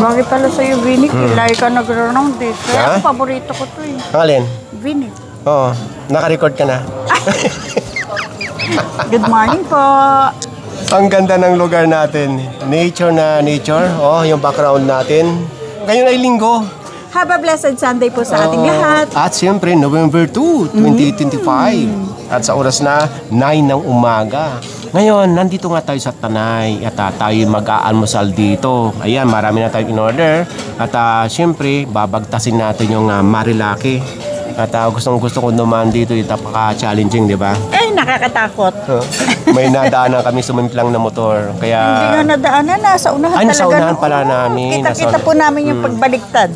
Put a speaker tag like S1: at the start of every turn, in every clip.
S1: Bagay pala sa'yo, Vinik. Lagi ka nag-round eh. Kaya paborito ko to eh.
S2: Alin?
S1: Vinik.
S2: Oo. Naka-record ka na.
S1: Good morning po.
S2: Ang ganda ng lugar natin. Nature na nature. Oh, yung background natin. Ngayon ay linggo.
S1: Have a blessed Sunday po sa ating lahat.
S2: At siyempre, November 2, 2025. At sa oras na 9 ng umaga. Ngayon, nandito nga tayo sa Tanay at tayo mag-aalmusal dito. Ayan, marami na tayo in order. At siyempre, babagtasin natin yung Marilaki. At gustong-gusto ko naman dito, napaka-challenging, di ba?
S1: Ay, nakakatakot.
S2: May nadaanan kami sumimplang na motor. Kaya...
S1: Hindi nga nadaanan, nasa unahan
S2: ay,
S1: talaga.
S2: nasa unahan pala namin.
S1: Kita-kita po namin yung pagbaliktad.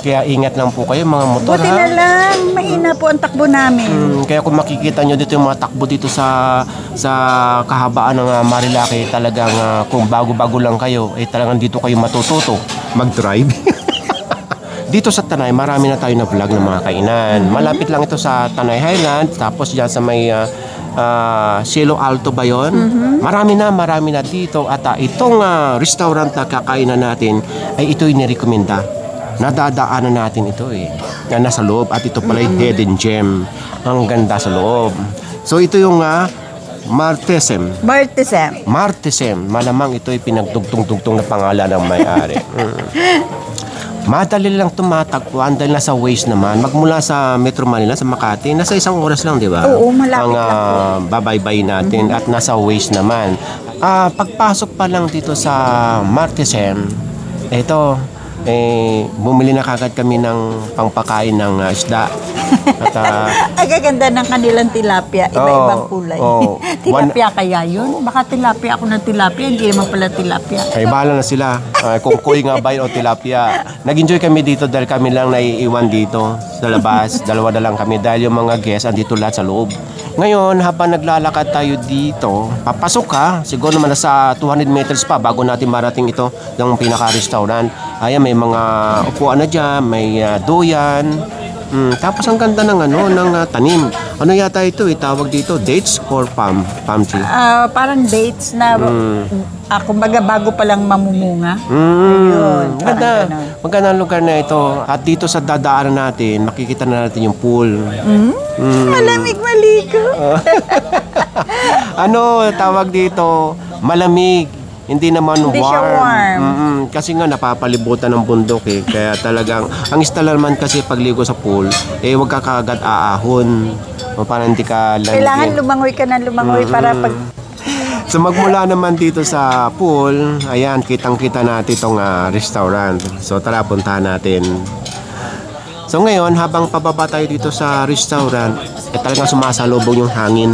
S2: Kaya ingat lang po kayo mga motor.
S1: Buti na lang, mahina po ang takbo namin.
S2: Kaya kung makikita nyo dito yung mga takbo dito sa kahabaan ng Marilaki, talagang kung bago-bago lang kayo, talagang dito kayo matututo mag-drive. Dito sa Tanay, marami na tayo na vlog ng mga kainan. Malapit lang ito sa Tanay Highland, tapos dyan sa may Cielo Alto ba yun? Marami na dito. At itong restaurant na kakainan natin, ay ito'y nirekomenda. Nadadaanan natin ito na nasa loob. At ito pala yung Hidden Gem. Ang ganda sa loob. So ito yung Martesem. Malamang ito'y pinagdugtong-dugtong na pangalan ng may-ari. Madali lang tumatagpuan dahil nasa Waze naman. Magmula sa Metro Manila, sa Makati, nasa 1 oras lang, di ba?
S1: Oo, malapit lang po.
S2: Babaybay natin at nasa Waze naman. Pagpasok pa lang dito sa Martesem, ito, bumili na kagad kami ng pangpakain ng isda. At
S1: ang gaganda ng kanilang tilapia, iba-ibang kulay. Tilapia kaya yun? Baka tilapia ako ng tilapia, hindi naman pala tilapia.
S2: Ay, bahala na sila. Kung kuy nga ba yun o tilapia. Nag-enjoy kami dito dahil kami lang naiiwan dito sa labas. Dalawa na lang kami dahil yung mga guests andito lahat sa loob. Ngayon, habang naglalakad tayo dito, papasok ka. Siguro naman nasa 200 meters pa bago natin marating ito yung pinaka-restaurant. Ayan, may mga upuan na dyan, may duyan. Tapos ang ganda ng tanim. Ano yata ito tawag dito? Dates or palm tree?
S1: Parang dates na kumbaga bago pa lang mamumunga. Ayun,
S2: maganda ang lugar na ito. At dito sa dadaanan natin, makikita na natin yung pool.
S1: Malamig maligo.
S2: Ano tawag dito? Malamig. Hindi naman
S1: Hindi siya warm.
S2: Kasi nga napapalibutan ng bundok Kaya talagang, ang istala naman kasi pagligo sa pool, huwag ka kagad aahon. Para hindi ka lang.
S1: Kailangan lumangoy ka ng lumangoy para pag...
S2: So magmula naman dito sa pool, ayan, kitang-kita natin itong restaurant. So tara, puntahan natin. So ngayon, habang pababa tayo dito sa restaurant, talagang sumasalubong yung hangin.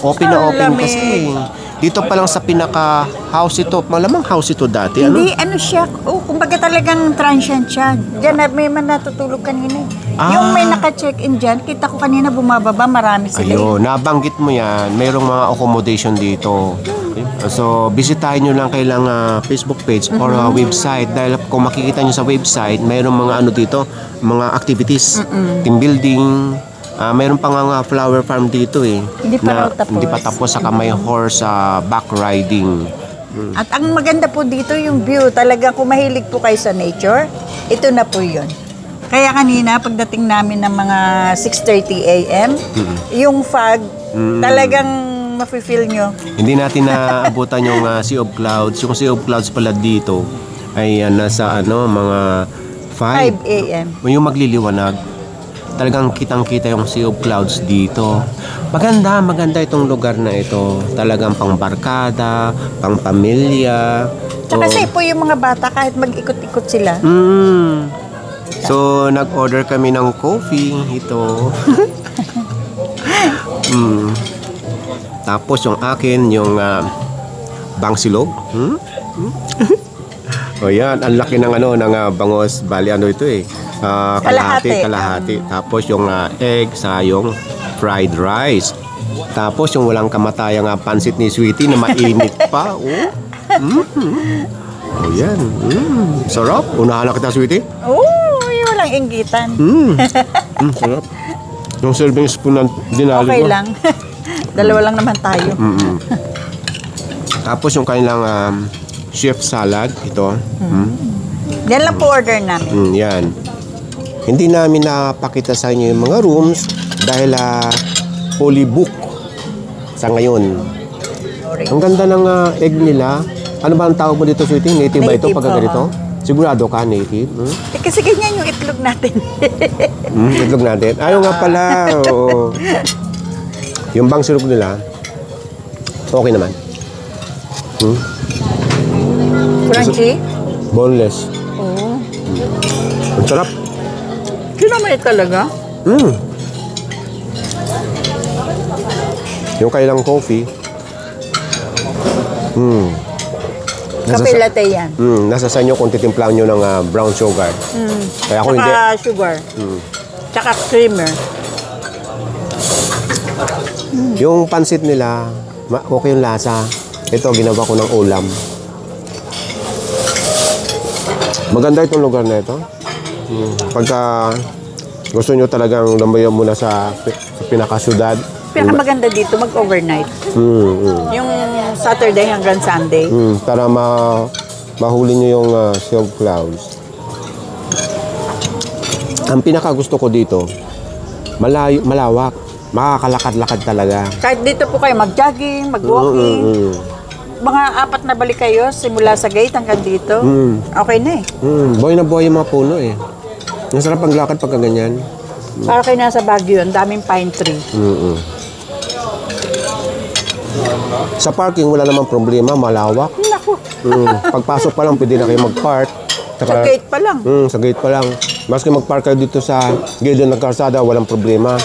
S2: Open na open kasi. Dito pa lang sa pinaka-house ito. Malamang house ito dati.
S1: Hindi, siya. Kumbaga talagang transient siya. Diyan, may man natutulog kanina. Yung may naka-check-in dyan, kita ko kanina bumababa, marami sila.
S2: Ayun, nabanggit mo yan. Mayroong mga accommodation dito. So, bisitahin nyo lang kailang Facebook page or website. Dahil kung makikita nyo sa website, mayroong mga dito, mga activities, team building. Mayroon pa nga flower farm dito
S1: Hindi pa tapos.
S2: Hindi pa tapos, saka may horse back riding.
S1: At ang maganda po dito yung view. Talagang kung mahilig po kayo sa nature, ito na po yun. Kaya kanina, pagdating namin ng mga 6:30 a.m., yung fog, talagang mafe-feel nyo.
S2: Hindi natin naabutan yung Sea of Clouds. Yung Sea of Clouds pala dito ay nasa mga 5
S1: a.m.
S2: Yung magliliwanag. Talagang kitang-kita yung Sea of Clouds dito. Maganda itong lugar na ito. Talagang pang-barkada, pang-pamilya.
S1: Tsaka safe po yung mga bata kahit mag-ikot-ikot sila.
S2: So, nag-order kami ng coffee. Ito. Tapos yung akin, yung bangsilog. O yan, ang laki ng ng bangos. Bali, ito kalahati. Tapos yung egg sa yung fried rice. Tapos yung walang kamatayang pansit ni Sweetie na mainit pa. Yan. Sarap. Unahan na kita, Sweetie.
S1: Yung walang inggitan.
S2: Sarap. Yung serving spoon na dinali
S1: Okay lang. Dalawa lang naman tayo.
S2: Tapos yung kanilang chef salad. Ito.
S1: Yan lang po order namin.
S2: Yan. Hindi namin napakita sa inyo yung mga rooms dahil fully book sa ngayon.
S1: Sorry.
S2: Ang ganda ng egg nila. Ano ba ang tawag mo dito, sweetie? Native ba ito
S1: Native,
S2: pagka ganito? Sigurado ka, native?
S1: Eh, kasi ganyan yung itlog natin.
S2: Itlog natin. Ayaw nga pala. Oo. Yung bang syrup nila, okay naman.
S1: Crunchy?
S2: Boneless.
S1: Oo.
S2: Ang sarap.
S1: Kinamay talaga.
S2: Yung kailang coffee.
S1: Kape latte yan.
S2: Nasa sa inyo kung titimplahan nyo ng brown sugar. Kaya ako hindi.
S1: Tsaka sugar. Tsaka creamer.
S2: Yung pansit nila, okay yung lasa. Ito, ginawa ko ng ulam. Maganda itong lugar na ito. Pagka gusto nyo talagang lambayan muna sa pinakasyudad.
S1: Pinakamaganda dito, mag-overnight. Yung Saturday hanggang Sunday.
S2: Para mahuli nyo yung sea of clouds. Ang pinakagusto ko dito, malawak. Makakalakad-lakad talaga.
S1: Kahit dito po kayo mag-jogging, mag-walking. Mga 4 na balik kayo simula sa gate hanggang dito. Okay na eh.
S2: Buhay na buhay yung mga puno eh. Nasarap ang lakad pagka ganyan.
S1: Para kayo nasa Baguio, ang daming pine tree.
S2: Sa parking, wala namang problema, malawak.
S1: Naku,
S2: Pagpasok pa lang, pwede na kayo mag-park.
S1: sa gate pa lang.
S2: Sa gate pa lang. Maski mag-park kayo dito sa gilid ng kalsada, walang problema.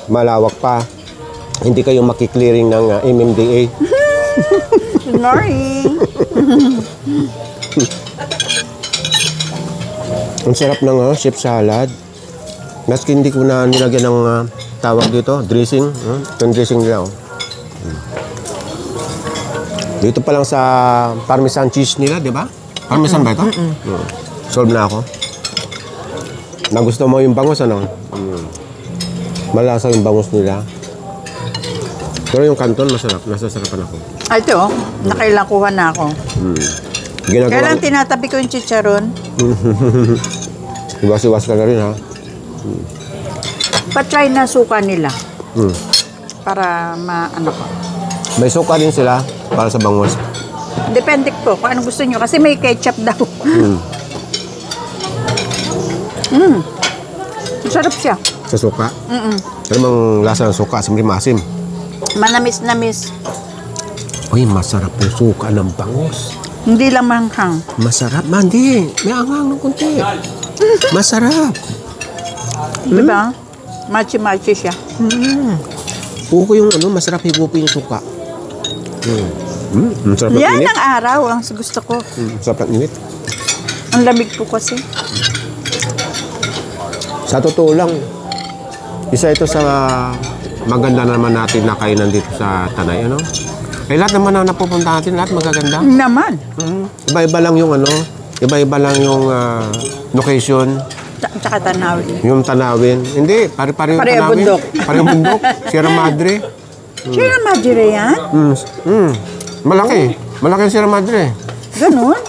S2: Malawak pa. Hindi kayo makiklearing ng MMDA.
S1: Good morning.
S2: Ang sarap ng chef salad. Maski hindi ko na nilagyan ng tawag dito, dressing. Ito yung dressing nila. Dito pa lang sa parmesan cheese nila, di ba? Parmesan ba ito? Solve na ako. Nagusto mo yung bangus, ano? Malasa yung bangus nila. Pero yung kanton, masarap. Nasasarapan ako.
S1: Ito, nakailang kuha na ako. Kailan tinatabi ko yung chicharon?
S2: Iwas-iwas ka na rin, ha?
S1: Pa-try na suka nila. Para ano ko.
S2: May suka din sila para sa bangus.
S1: Depende po kung anong gusto nyo. Kasi may ketchup daw. Sarap siya.
S2: Sa suka? Pero mang lasa ng suka, simple masim.
S1: Manamis-namis.
S2: Uy, masarap yung suka ng bangus.
S1: Hindi lang manghang.
S2: Masarap, mandi. May angang ng konti. Masarap.
S1: Diba? Machi-machi siya.
S2: Puko yung masarap higupin yung suka. Masarap ng
S1: Yan
S2: init.
S1: ang araw ang gusto ko.
S2: Masarap ng init.
S1: Ang lamig po kasi.
S2: Sa totoo lang, isa ito sa maganda naman natin na kainan dito sa Tanay, ano? Eh, lahat naman na napupunta natin, lahat magaganda.
S1: Naman.
S2: Iba-iba lang yung iba-iba lang yung location,
S1: Tsaka tanawin.
S2: yung tanawin. Hindi, pare-pare yung
S1: Pareho
S2: tanawin.
S1: bundok.
S2: Pareho bundok. Sierra Madre.
S1: Sierra Madre yan?
S2: Malaki. Malaki yung Sierra Madre.
S1: Ganun?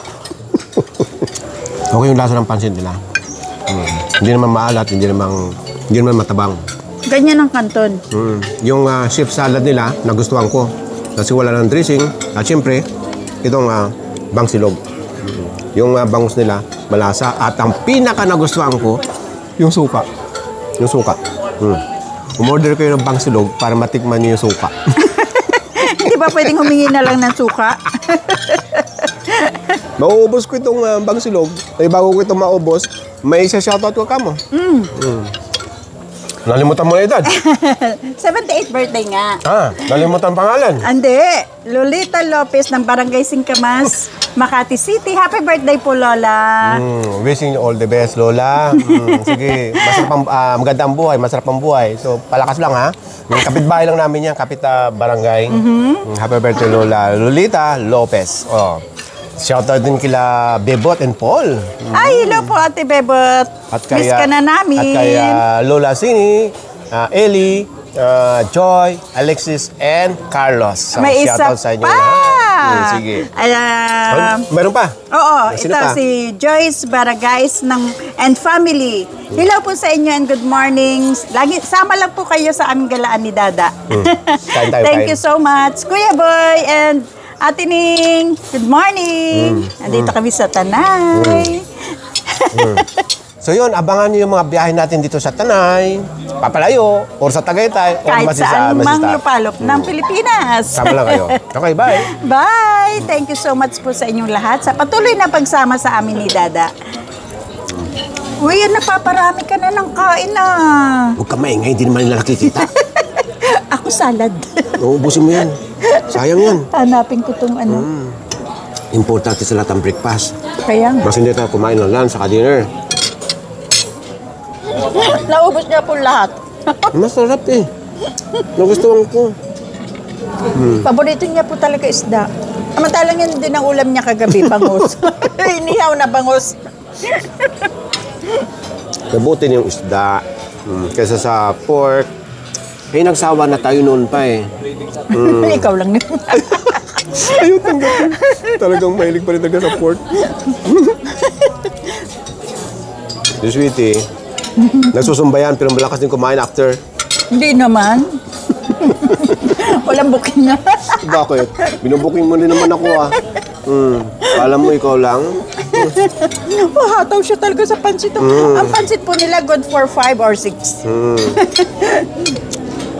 S2: Okay yung lasa ng pansit nila. Hindi naman maalat, hindi naman matabang.
S1: Ganyan ang kanton.
S2: Yung chef salad nila, nagustuhan ko. Kasi wala ng dressing. At syempre, itong bangsilog. Yung bangus nila, malasa. At ang pinaka nagustuhan ko, yung suka. Yung suka. Umorder kayo ng bangsilog para matikman niyo yung suka.
S1: Hindi ba pwedeng humingi na lang ng suka?
S2: Mauubos ko itong bangsilog. Eh, bago ko itong maubos, may isa shoutout ko ka mo. Nalimutan mo na edad.
S1: 78th birthday nga.
S2: Nalimutan pangalan.
S1: Andi, Lolita Lopez ng Barangay Singkamas, Makati City. Happy birthday po, Lola.
S2: Wishing you all the best, Lola. Sige, maganda ang buhay, masarap ang buhay. So, palakas lang, ha? Yung kapitbahay lang namin yan, kapit barangay. Happy birthday, Lola. Lolita Lopez. Oh. Shoutout din kila Bebot and Paul.
S1: Ay, hello po, Ate Bebot. Miss ka na namin.
S2: At kaya Lola Sini, Ellie, Joy, Alexis, and Carlos. So,
S1: May isa
S2: shoutout sa inyo
S1: pa.
S2: lahat. Sige.
S1: Um,
S2: Meron pa?
S1: Oo,
S2: Sino
S1: ito
S2: pa?
S1: si Joyce Baragais and family. Hello po sa inyo and good morning. Lagi, sama lang po kayo sa aming galaan ni Dada.
S2: Kain tayo,
S1: Thank
S2: kain.
S1: you so much. Kuya Boy and Ate Ning, good morning. Nandito kami sa Tanay.
S2: So yun, abangan niyo yung mga biyahe natin dito sa Tanay, Papalayo, or sa Tagaytay, or
S1: Kahit saan mang
S2: Masista.
S1: lupalop ng Pilipinas.
S2: Sama lang kayo. Okay, bye.
S1: Bye! Thank you so much po sa inyong lahat sa patuloy na pagsama sa amin ni Dada. Uy, napaparami ka na ng kain na.
S2: Huwag ka maingay, hindi naman nila nakikita.
S1: Ako salad.
S2: Uubusin mo yan. Sayang yan.
S1: Hanapin ko tong ano.
S2: Importante sa lahat ang breakfast.
S1: Kaya nga.
S2: Mas hindi tayo kumain ng lunch saka dinner.
S1: Naubos niya po lahat.
S2: Masarap eh. Nagustuhan ko.
S1: Paborito niya po talaga isda. Samantalang yun din ang ulam niya kagabi, bangus. Inihaw na bangus.
S2: Mabuti yung isda. Kaysa sa pork. Eh, nagsawa na tayo noon pa eh.
S1: Ikaw lang yun.
S2: Ayaw tanggapin. Talagang mahilig pa rin talaga sa pork. Si Sweetie, nagsusumbayan pero malakas din kumain after.
S1: Hindi naman. Walang booking na.
S2: Bakit? Binubuking mo din naman ako ah. Alam mo, ikaw lang.
S1: Hataw siya talaga sa pansit. Ang pansit po nila good for 5 or 6.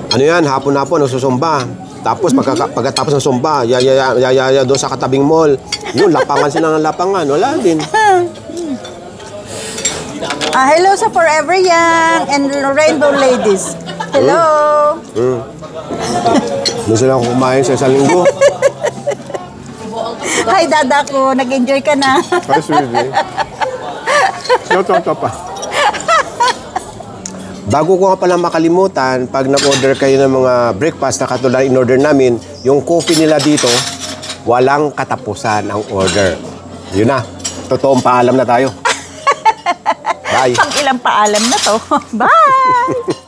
S2: Ano yan, hapon-hapon, nagsusumba. Tapos pagkatapos ng sumba, yaya doon sa katabing mall. Yun, lapangan sila ng lapangan. Wala din.
S1: Hello sa Forever Young and Rainbow Ladies. Hello.
S2: Doon sila kumain sa isang linggo.
S1: Hi, Dada ko. Nag-enjoy ka na.
S2: Ay, Sweetie. Ito pa. Bago ko nga pala makalimutan, pag nag-order kayo ng mga breakfast na katulad in-order namin, yung coffee nila dito, walang katapusan ang order. Yun na. Totoong paalam na tayo. Bye.
S1: Pang ilang paalam na to. Bye!